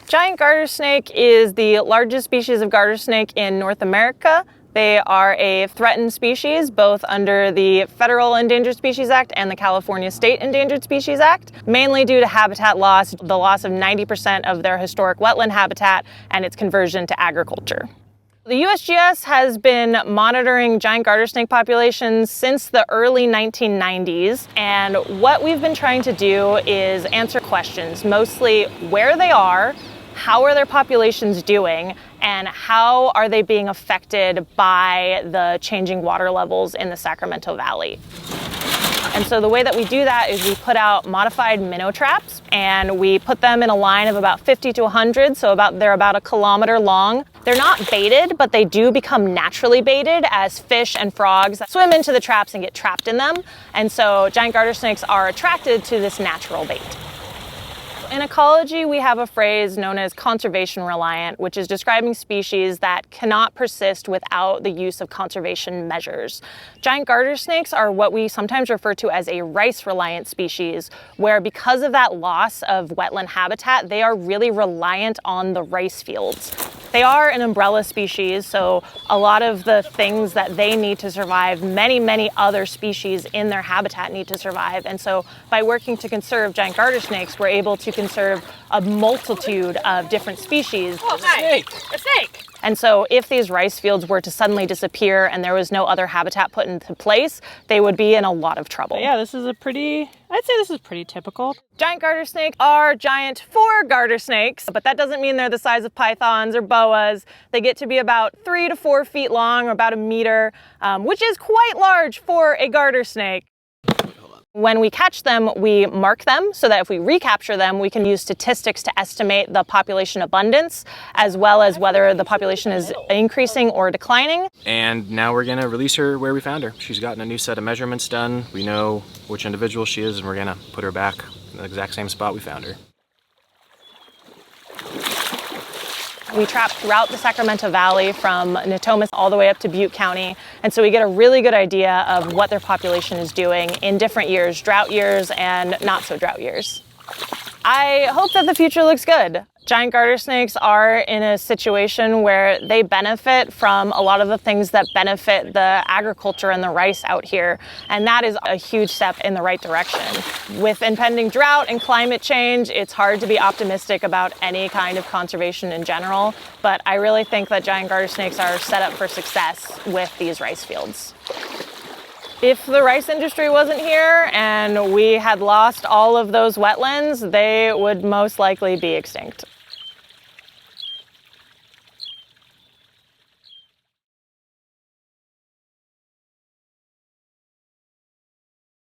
Giant gartersnake is the largest species of gartersnake in North America. They are a threatened species, both under the Federal Endangered Species Act and the California State Endangered Species Act, mainly due to habitat loss, the loss of 90% of their historic wetland habitat, and its conversion to agriculture. The USGS has been monitoring giant gartersnake populations since the early 1990s, and what we've been trying to do is answer questions, mostly where they are, how are their populations doing, and how are they being affected by the changing water levels in the Sacramento Valley. And so the way that we do that is we put out modified minnow traps, and we put them in a line of about 50 to 100, so they're about a kilometer long. They're not baited, but they do become naturally baited as fish and frogs swim into the traps and get trapped in them. And so giant gartersnakes are attracted to this natural bait. In ecology, we have a phrase known as conservation reliant, which is describing species that cannot persist without the use of conservation measures. Giant gartersnakes are what we sometimes refer to as a rice-reliant species, where because of that loss of wetland habitat, they are really reliant on the rice fields. They are an umbrella species, so a lot of the things that they need to survive, many other species in their habitat need to survive. And so by working to conserve giant gartersnakes, we're able to conserve a multitude of different species. Oh, hi. A snake! And so if these rice fields were to suddenly disappear and there was no other habitat put into place, they would be in a lot of trouble. Yeah, I'd say this is pretty typical. Giant gartersnakes are giant for gartersnakes, but that doesn't mean they're the size of pythons or boas. They get to be about 3 to 4 feet long, or about a meter, which is quite large for a gartersnake. When we catch them, we mark them so that if we recapture them, we can use statistics to estimate the population abundance, as well as whether the population is increasing or declining. And now we're gonna release her where we found her. She's gotten a new set of measurements done. We know which individual she is, and we're gonna put her back in the exact same spot we found her. We trap throughout the Sacramento Valley from Natomas all the way up to Butte County, and so we get a really good idea of what their population is doing in different years, drought years and not so drought years. I hope that the future looks good. Giant gartersnakes are in a situation where they benefit from a lot of the things that benefit the agriculture and the rice out here, and that is a huge step in the right direction. With impending drought and climate change, it's hard to be optimistic about any kind of conservation in general, but I really think that giant gartersnakes are set up for success with these rice fields. If the rice industry wasn't here and we had lost all of those wetlands, they would most likely be extinct.